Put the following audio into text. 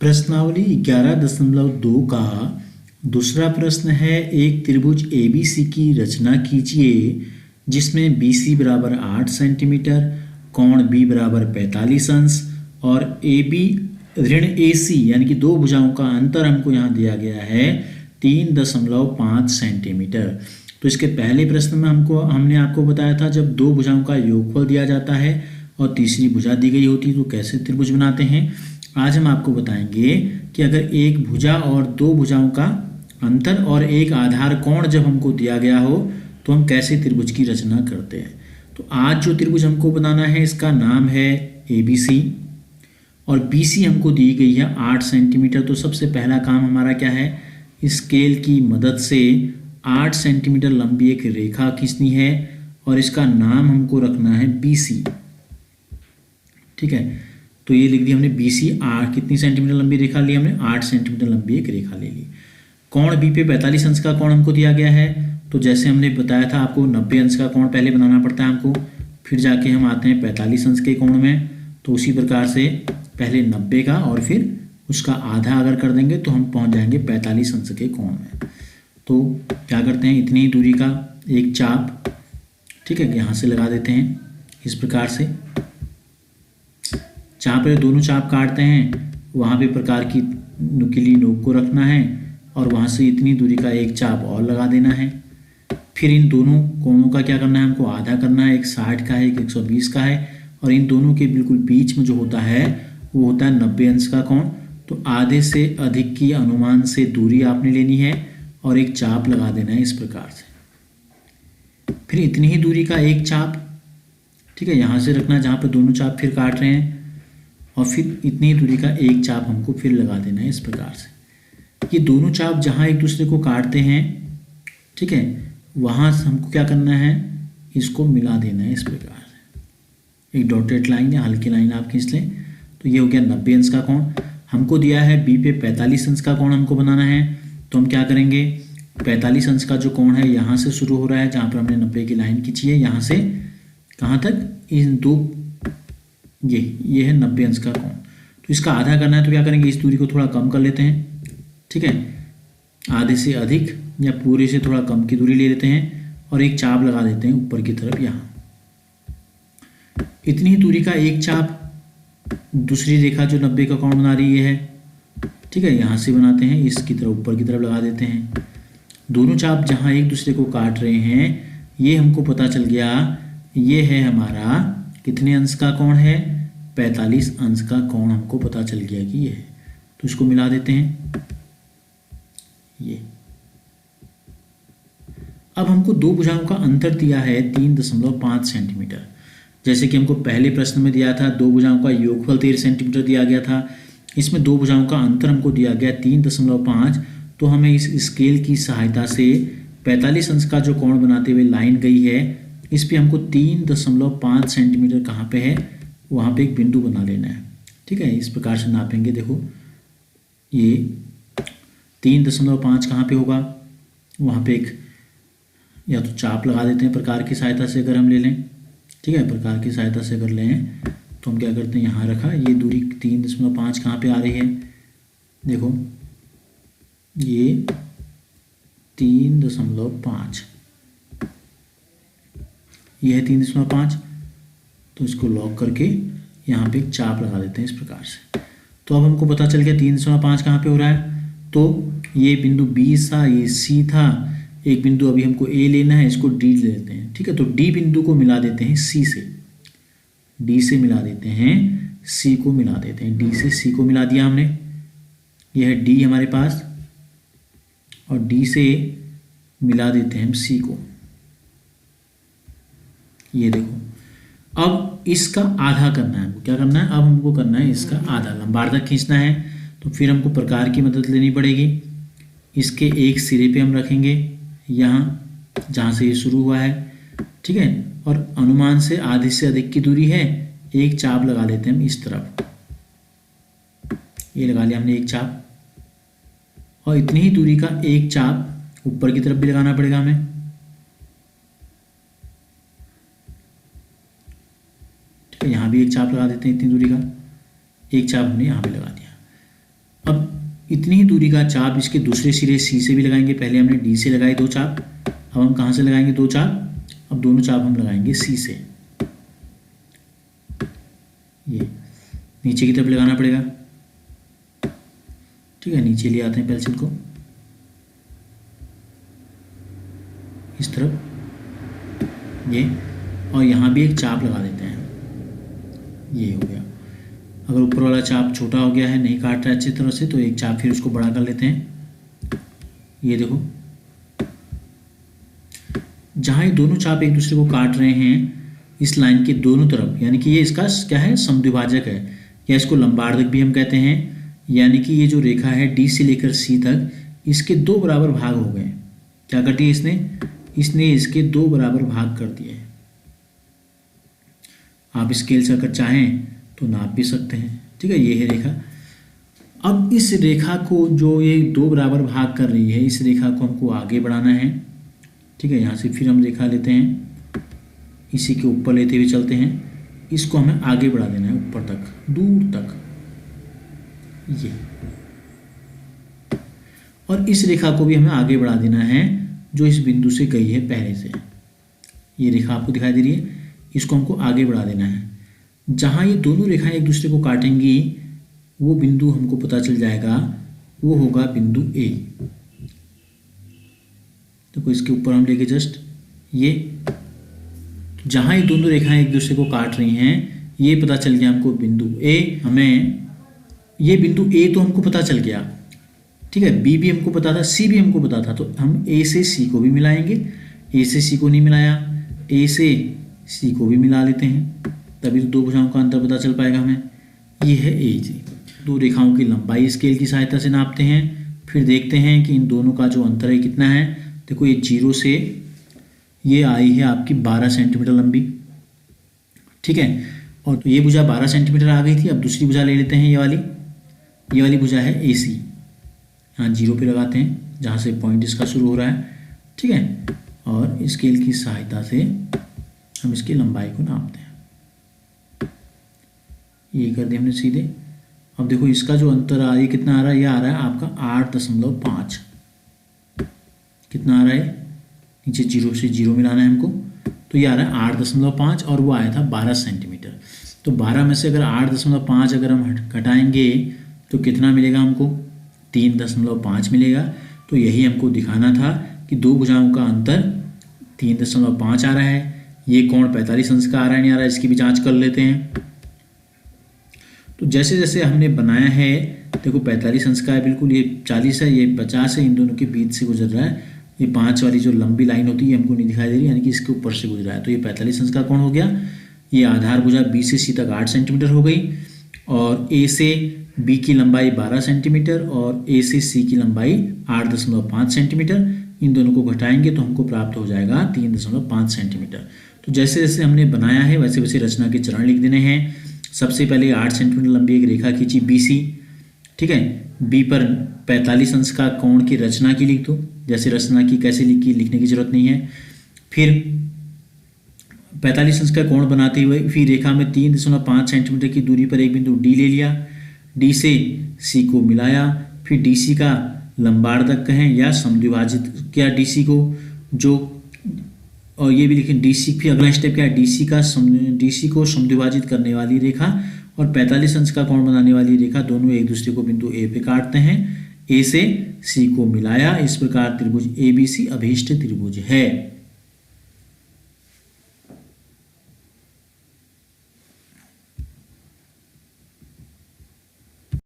प्रश्नावली 11.2 का दूसरा प्रश्न है, एक त्रिभुज ABC की रचना कीजिए जिसमें BC बराबर 8 सेंटीमीटर, कोण B बराबर 45 अंश और AB ऋण AC यानी कि दो भुजाओं का अंतर हमको यहाँ दिया गया है 3.5 सेंटीमीटर। तो इसके पहले प्रश्न में हमने आपको बताया था जब दो भुजाओं का योगफल दिया जाता है और तीसरी भुजा दी गई होती है तो कैसे त्रिभुज बनाते हैं। आज हम आपको बताएंगे कि अगर एक भुजा और दो भुजाओं का अंतर और एक आधार कोण जब हमको दिया गया हो तो हम कैसे त्रिभुज की रचना करते हैं। तो आज जो त्रिभुज हमको बनाना है इसका नाम है ABC और BC हमको दी गई है 8 सेंटीमीटर। तो सबसे पहला काम हमारा क्या है, स्केल की मदद से 8 सेंटीमीटर लंबी एक रेखा खींचनी है और इसका नाम हमको रखना है BC। ठीक है, तो ये लिख दिया हमने BC। कितनी सेंटीमीटर लंबी रेखा ली हमने, 8 सेंटीमीटर लंबी एक रेखा ले ली। कोण B पे 45 अंश का कोण हमको दिया गया है, तो जैसे हमने बताया था आपको 90 अंश का कोण पहले बनाना पड़ता है हमको, फिर जाके हम आते हैं 45 अंश के कोण में। तो उसी प्रकार से पहले 90 का और फिर उसका आधा अगर कर देंगे तो हम पहुंच जाएंगे 45 अंश के कोण में। तो क्या करते हैं, इतनी दूरी का एक चाप, ठीक है, यहाँ से लगा देते हैं इस प्रकार से। जहाँ पे दोनों चाप काटते हैं वहाँ पे प्रकार की नुकीली नोक को रखना है और वहाँ से इतनी दूरी का एक चाप और लगा देना है। फिर इन दोनों कोणों का क्या करना है, हमको आधा करना है, एक 60 का है एक 120 का है और इन दोनों के बिल्कुल बीच में जो होता है वो होता है 90 अंश का कोण। तो आधे से अधिक की अनुमान से दूरी आपने लेनी है और एक चाप लगा देना है इस प्रकार से। फिर इतनी ही दूरी का एक चाप, ठीक है, यहाँ से रखना जहाँ पर दोनों चाप फिर काट रहे हैं और फिर इतनी ही दूरी का एक चाप हमको फिर लगा देना है इस प्रकार से। ये दोनों चाप जहाँ एक दूसरे को काटते हैं, ठीक है, वहाँ हमको क्या करना है, इसको मिला देना है इस प्रकार से। एक डॉटेड लाइन या हल्की लाइन आप खींच लें। तो ये हो गया 90 अंश का कोण। हमको दिया है B पे 45 अंश का कोण हमको बनाना है, तो हम क्या करेंगे, 45 अंश का जो कोण है यहाँ से शुरू हो रहा है जहाँ पर हमने 90 की लाइन खींची है, यहाँ से कहाँ तक, इन दो, ये है 90 अंश का कोण। तो इसका आधा करना है तो क्या करेंगे, इस दूरी को थोड़ा कम कर लेते हैं, ठीक है, आधे से अधिक या पूरे से थोड़ा कम की दूरी ले लेते हैं और एक चाप लगा देते हैं ऊपर की तरफ यहाँ। इतनी ही दूरी का एक चाप दूसरी रेखा जो 90 का कोण बना रही है, ठीक है, यहाँ से बनाते हैं, इसकी तरफ ऊपर की तरफ लगा देते हैं। दोनों चाप जहाँ एक दूसरे को काट रहे हैं ये हमको पता चल गया, ये है हमारा कितने अंश का कोण है, 45 अंश का कोण हमको पता चल गया कि ये है। तो इसको मिला देते हैं ये। अब हमको दो भुजाओं का अंतर दिया है 3.5 सेंटीमीटर। जैसे कि हमको पहले प्रश्न में दिया था दो भुजाओं का योगफल 13 सेंटीमीटर दिया गया था, इसमें दो भुजाओं का अंतर हमको दिया गया 3.5। तो हमें इस स्केल की सहायता से 45 अंश का जो कोण बनाते हुए लाइन गई है इस पे हमको 3.5 सेंटीमीटर कहाँ पे है, वहाँ पे एक बिंदु बना लेना है, ठीक है। इस प्रकार से नापेंगे, देखो ये 3.5 कहाँ पे होगा, वहाँ पे एक या तो चाप लगा देते हैं प्रकार की सहायता से अगर हम ले लें, ठीक है, प्रकार की सहायता से अगर लें तो हम क्या करते हैं, यहाँ रखा, ये दूरी 3.5 कहाँ पे आ रही है, देखो ये 3.5, ये है 3.5। तो इसको लॉक करके यहाँ पे एक चाप लगा देते हैं इस प्रकार से। तो अब हमको पता चल गया 3.5 कहाँ पे हो रहा है, तो ये बिंदु B था, ये C था, एक बिंदु अभी हमको A लेना है, इसको D ले लेते हैं, ठीक है। तो D बिंदु को मिला देते हैं C से, D से मिला देते हैं C को मिला देते हैं, D से C को मिला दिया हमने, यह है D हमारे पास और D से मिला देते हैं हम C को। ये देखो, अब इसका आधा करना है, क्या करना है, अब हमको करना है इसका आधा, लंबार्धक खींचना है। तो फिर हमको प्रकार की मदद लेनी पड़ेगी। इसके एक सिरे पे हम रखेंगे यहाँ जहाँ से ये शुरू हुआ है, ठीक है, और अनुमान से आधे से अधिक की दूरी है, एक चाप लगा लेते हैं हम इस तरफ, ये लगा लिया हमने एक चाप, और इतनी ही दूरी का एक चाप ऊपर की तरफ भी लगाना पड़ेगा हमें, ठीक है। यहाँ भी एक चाप लगा देते हैं, इतनी दूरी का एक चाप हमने यहाँ पे लगा दिया। इतनी ही दूरी का चाप इसके दूसरे सिरे सी से भी लगाएंगे। पहले हमने डी से लगाए 2 चाप, अब हम कहाँ से लगाएंगे 2 चाप, अब दोनों चाप हम लगाएंगे सी से। ये नीचे की तरफ लगाना पड़ेगा, ठीक है। नीचे ले आते हैं पेंसिल को इस तरफ, ये, और यहाँ भी एक चाप लगा देते हैं। ये हो गया। अगर ऊपर वाला चाप छोटा हो गया है, नहीं काट रहा है अच्छी तरह से, तो एक चाप फिर उसको बड़ा कर लेते हैं। ये देखो, जहाँ ये दोनों चाप एक दूसरे को काट रहे हैं इस लाइन के दोनों तरफ, यानी कि ये इसका क्या है, समद्विभाजक है, या इसको लंबार्धक भी हम कहते हैं। यानी कि ये जो रेखा है डी से लेकर सी तक, इसके 2 बराबर भाग हो गए। क्या कर दिए इसने इसके 2 बराबर भाग कर दिए। आप स्केल से अगर चाहें तो नाप भी सकते हैं, ठीक है। ये है रेखा। अब इस रेखा को जो ये 2 बराबर भाग कर रही है, इस रेखा को हमको आगे बढ़ाना है, ठीक है। यहाँ से फिर हम रेखा लेते हैं, इसी के ऊपर लेते हुए चलते हैं, इसको हमें आगे बढ़ा देना है ऊपर तक, दूर तक, ये। और इस रेखा को भी हमें आगे बढ़ा देना है जो इस बिंदु से गई है पहले से। ये रेखा आपको दिखाई दे रही है, इसको हमको आगे बढ़ा देना है। जहाँ ये दोनों रेखाएं एक दूसरे को काटेंगी वो बिंदु हमको पता चल जाएगा, वो होगा बिंदु ए। तो इसके ऊपर हम लेके जस्ट ये, जहाँ ये दोनों रेखाएं एक दूसरे को काट रही हैं, ये पता चल गया हमको बिंदु ए। हमें ये बिंदु ए तो हमको पता चल गया, ठीक है। बी भी हमको पता था, सी भी हमको पता था, तो हम ए से सी को भी मिलाएंगे। ए से सी को नहीं मिलाया, ए से सी को भी मिला लेते हैं, तभी तो 2 भुजाओं का अंतर पता चल पाएगा हमें। ये है ए जी। 2 रेखाओं की लंबाई स्केल की सहायता से नापते हैं, फिर देखते हैं कि इन दोनों का जो अंतर है कितना है। देखो ये 0 से ये आई है आपकी 12 सेंटीमीटर लंबी, ठीक है। और तो ये भुजा 12 सेंटीमीटर आ गई थी। अब दूसरी भुजा ले लेते हैं, ये वाली भुजा है ए सी। यहाँ 0 पे लगाते हैं जहाँ से पॉइंट इसका शुरू हो रहा है, ठीक है। और स्केल की सहायता से हम इसकी लंबाई को नापते हैं। ये कर दिया हमने सीधे। अब देखो इसका जो अंतर आ रहा है, कितना आ रहा है, ये आ रहा है आपका 8.5। कितना आ रहा है, नीचे 0 से 0 मिलाना है हमको, तो ये आ रहा है 8.5 और वो आया था 12 सेंटीमीटर। तो 12 में से अगर 8.5 अगर हम घटाएंगे तो कितना मिलेगा हमको, 3.5 मिलेगा। तो यही हमको दिखाना था कि 2 भुजाओं का अंतर 3.5 आ रहा है। ये कोण 45 अंश का आ रहा है नहीं आ रहा है, इसकी भी जांच कर लेते हैं। तो जैसे जैसे हमने बनाया है, देखो 45 अंश का है बिल्कुल, ये 40 है, ये 50 है, इन दोनों के बीच से गुजर रहा है। ये 5 वाली जो लंबी लाइन होती है हमको नहीं दिखाई दे रही, यानी कि इसके ऊपर से गुजरा है, तो ये 45 अंश का कोण हो गया। ये आधार भुजा बी से सी तक 8 सेंटीमीटर हो गई, और ए से बी की लंबाई 12 सेंटीमीटर और ए से सी की लंबाई 8.5 सेंटीमीटर। इन दोनों को घटाएंगे तो हमको प्राप्त हो जाएगा 3.5 सेंटीमीटर। तो जैसे जैसे हमने बनाया है वैसे वैसे रचना के चरण लिख देने हैं। सबसे पहले 8 सेंटीमीटर लंबी एक रेखा खींची बी सी, ठीक है। बी पर 45 अंश का कोण की रचना की लिख दो, जैसे रचना की कैसे लिखी लिखने की जरूरत नहीं है। फिर 45 अंश का कोण बनाते हुए फिर रेखा में 3.5 सेंटीमीटर की दूरी पर एक बिंदु डी ले लिया, डी से सी को मिलाया, फिर डी सी का लंबार्धक कहें या समद्विभाजित किया डी सी को, जो, और ये भी लिखें डी सी। फिर अगला स्टेप क्या है, डी सी को समद्विभाजित करने वाली रेखा और 45 अंश का कोण बनाने वाली रेखा दोनों एक दूसरे को बिंदु ए पे काटते हैं। ए से सी को मिलाया, इस प्रकार त्रिभुज ABC अभीष्ट त्रिभुज है।